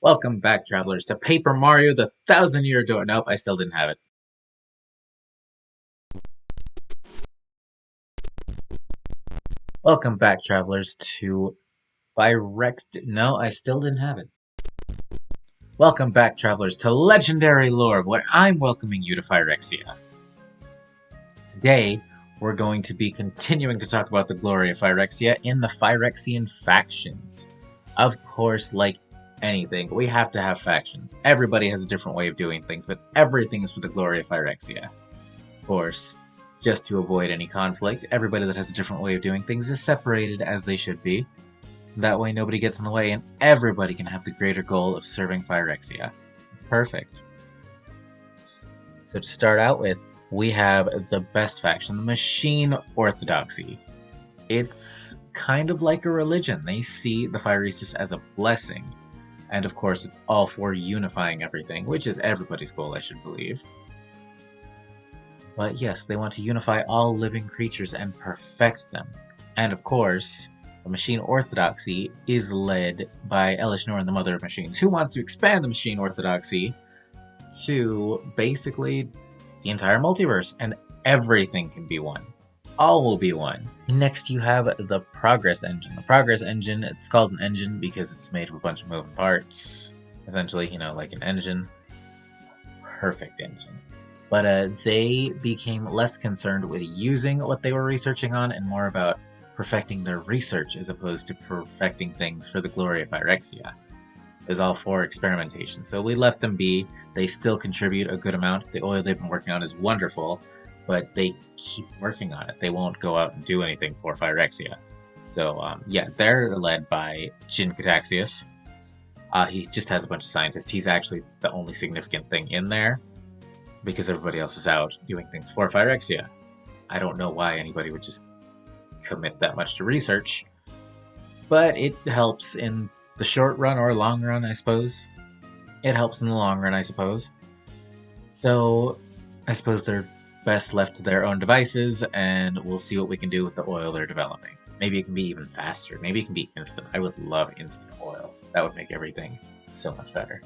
Welcome back, travelers, to Paper Mario: The Thousand-Year Door. Nope, I still didn't have it. Welcome back, travelers, to Phyrexia. No, I still didn't have it. Welcome back, travelers, to Legendary Lore, where I'm welcoming you to Phyrexia. Today, we're going to be continuing to talk about the glory of Phyrexia in the Phyrexian factions. Of course, like anything, we have to have factions. Everybody has a different way of doing things, but everything is for the glory of Phyrexia. Of course, just to avoid any conflict, everybody that has a different way of doing things is separated as they should be. That way nobody gets in the way and everybody can have the greater goal of serving Phyrexia. It's perfect. So to start out with, we have the best faction, the Machine Orthodoxy. It's kind of like a religion. They see the Phyresis as a blessing. And of course, it's all for unifying everything, which is everybody's goal, I should believe. But yes, they want to unify all living creatures and perfect them. And of course, the Machine Orthodoxy is led by LFre and the Mother of Machines, who wants to expand the Machine Orthodoxy to basically the entire multiverse, and everything can be one. All will be one. Next, you have the Progress Engine. The Progress Engine, it's called an engine because it's made of a bunch of moving parts. Essentially, you know, like an engine. Perfect engine. But they became less concerned with using what they were researching on and more about perfecting their research as opposed to perfecting things for the glory of Phyrexia. It was all for experimentation. So we left them be. They still contribute a good amount. The oil they've been working on is wonderful, but they keep working on it. They won't go out and do anything for Phyrexia. So, yeah, they're led by Jin Cataxius. He just has a bunch of scientists. He's actually the only significant thing in there, because everybody else is out doing things for Phyrexia. I don't know why anybody would just commit that much to research, but it helps in the short run or long run, I suppose. It helps in the long run, I suppose. So, I suppose they're best left to their own devices, and we'll see what we can do with the oil they're developing. Maybe it can be even faster. Maybe it can be instant. I would love instant oil. That would make everything so much better.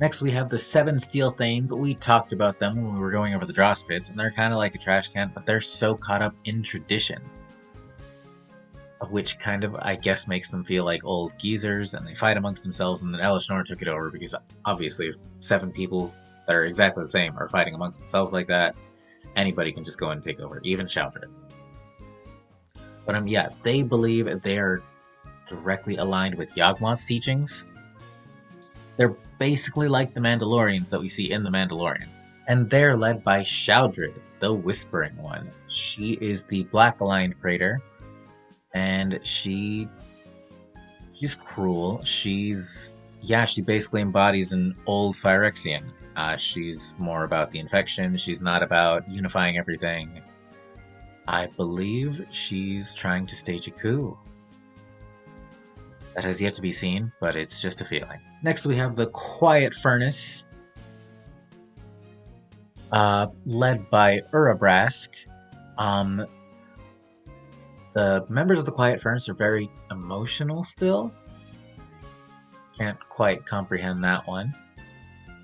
Next, we have the 7 Steel Thanes. We talked about them when we were going over the Dross Pits, and they're kind of like a trash can, but they're so caught up in tradition. Which kind of, I guess, makes them feel like old geezers, and they fight amongst themselves, and then LFre took it over, because obviously if 7 people that are exactly the same are fighting amongst themselves like that, anybody can just go and take over, even Sheldred. But yeah, they believe they are directly aligned with Yawgmoth's teachings. They're basically like the Mandalorians that we see in The Mandalorian. And they're led by Sheldred, the Whispering One. She is the Black Aligned Praetor, and she's cruel. She basically embodies an old Phyrexian. She's more about the infection. She's not about unifying everything. I believe she's trying to stage a coup. That has yet to be seen, but it's just a feeling. Next, we have the Quiet Furnace, led by Urabrask. The members of the Quiet Furnace are very emotional still. Can't quite comprehend that one.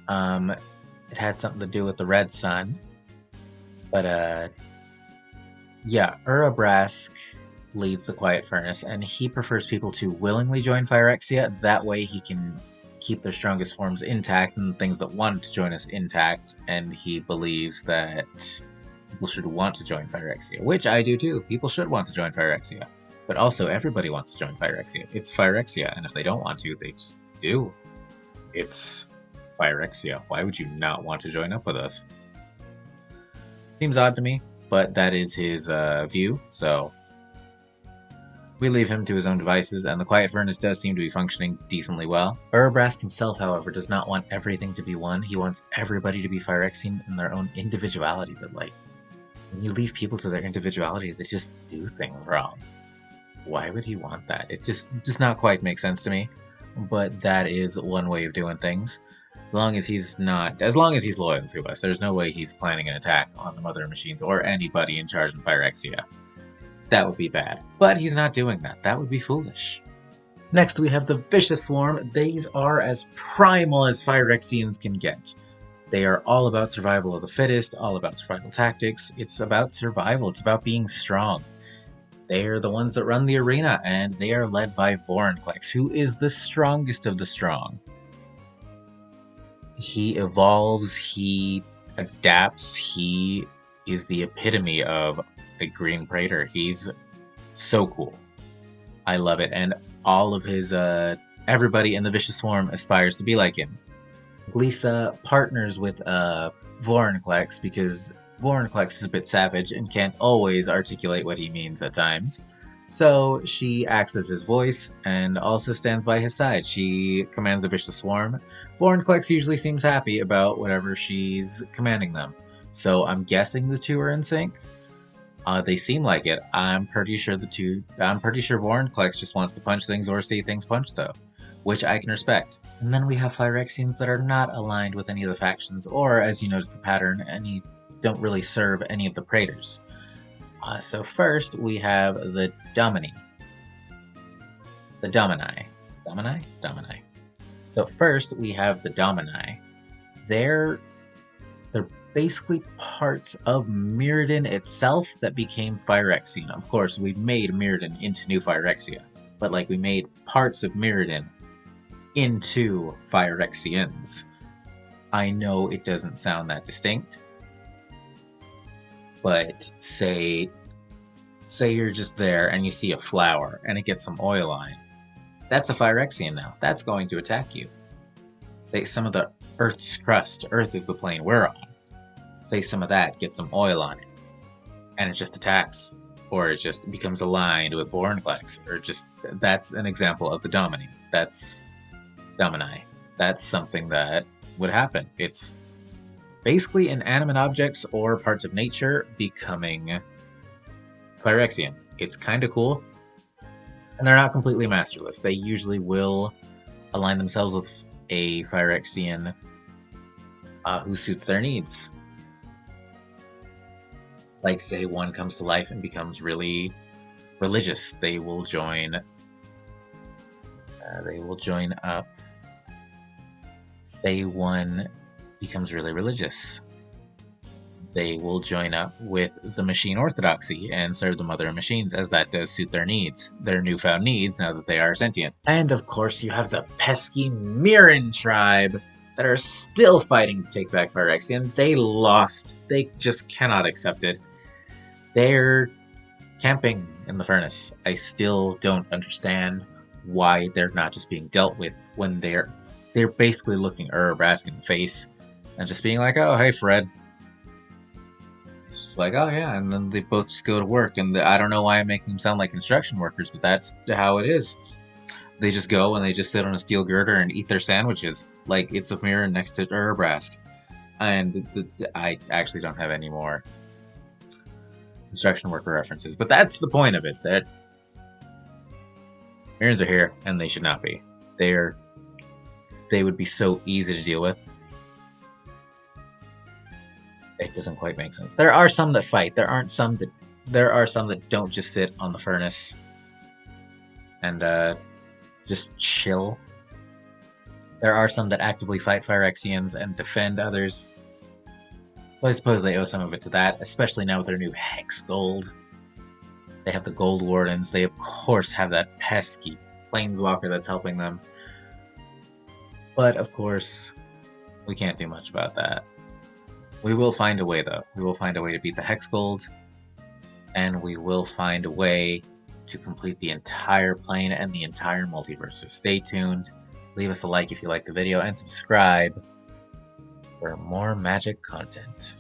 It had something to do with the Red Sun. But, yeah, Urabrask leads the Quiet Furnace, and he prefers people to willingly join Phyrexia. That way he can keep their strongest forms intact and things that wanted to join us intact, and he believes that people should want to join Phyrexia, which I do too. People should want to join Phyrexia, but also everybody wants to join Phyrexia. It's Phyrexia, and if they don't want to, they just do. It's Phyrexia. Why would you not want to join up with us? Seems odd to me, but that is his view, so we leave him to his own devices, and the Quiet Furnace does seem to be functioning decently well. Urabrask himself, however, does not want everything to be one. He wants everybody to be Phyrexian in their own individuality, but like, when you leave people to their individuality, they just do things wrong. Why would he want that? It just does not quite make sense to me, but that is one way of doing things. As long as he's loyal to us, there's no way he's planning an attack on the Mother of Machines or anybody in charge in Phyrexia. that would be bad. But he's not doing that. That would be foolish. Next, we have the Vicious Swarm. These are as primal as Phyrexians can get. They are all about survival of the fittest, all about survival tactics. It's about survival. It's about being strong. They are the ones that run the arena, and they are led by Vorinclex, who is the strongest of the strong. He evolves, he adapts, he is the epitome of a green praetor. He's so cool. I love it, and all of his, everybody in the Vicious Swarm aspires to be like him. Glisa partners with Vorinclex because Vorinclex is a bit savage and can't always articulate what he means at times. So she acts as his voice and also stands by his side. She commands a Vicious Swarm. Vorinclex usually seems happy about whatever she's commanding them. So I'm guessing the two are in sync. They seem like it. I'm pretty sure Vorinclex just wants to punch things or see things punched though, which I can respect. And then we have Phyrexians that are not aligned with any of the factions, or as you notice the pattern, don't really serve any of the praetors. So first we have the Domini. The Domini. Domini? So first we have the Domini. They're basically parts of Mirrodin itself that became Phyrexian. Of course, we made Mirrodin into New Phyrexia, but like we made parts of Mirrodin into Phyrexians. I know it doesn't sound that distinct, but say you're just there and you see a flower and it gets some oil on it. That's a Phyrexian now. That's going to attack you. Say some of the Earth's crust. Earth is the plane we're on. Say some of that gets some oil on it, and it just attacks, or it just becomes aligned with Vorinclex, or just that's an example of the Domini. That's Domini. That's something that would happen. It's basically inanimate objects or parts of nature becoming Phyrexian. It's kind of cool, and they're not completely masterless. They usually will align themselves with a Phyrexian who suits their needs. Like, say one comes to life and becomes really religious, they will join up. Say one becomes really religious, they will join up with the machine orthodoxy and serve the mother of machines, as that does suit their needs, their newfound needs, now that they are sentient. And of course you have the pesky Mirren tribe that are still fighting to take back Phyrexia. They lost. They just cannot accept it. They're camping in the furnace. I still don't understand why they're not just being dealt with when they're basically looking Urabrask in the face and just being like, oh, hey, Fred. It's just like, oh, yeah, and then they both just go to work, and I don't know why I'm making them sound like construction workers, but that's how it is. They just go and they just sit on a steel girder and eat their sandwiches like it's a mirror next to Urabrask. And I actually don't have any more construction worker references, but that's the point of it, that Mirrens are here, and they should not be. They would be so easy to deal with. It doesn't quite make sense. There are some that fight. There are some that don't just sit on the furnace and just chill. There are some that actively fight Phyrexians and defend others. So I suppose they owe some of it to that, especially now with their new Hex Gold. They have the Gold Wardens. They, of course, have that pesky Planeswalker that's helping them. But, of course, we can't do much about that. We will find a way, though. We will find a way to beat the Hex Gold, and we will find a way to complete the entire plane and the entire multiverse. So stay tuned, leave us a like if you liked the video, and subscribe for more Magic content.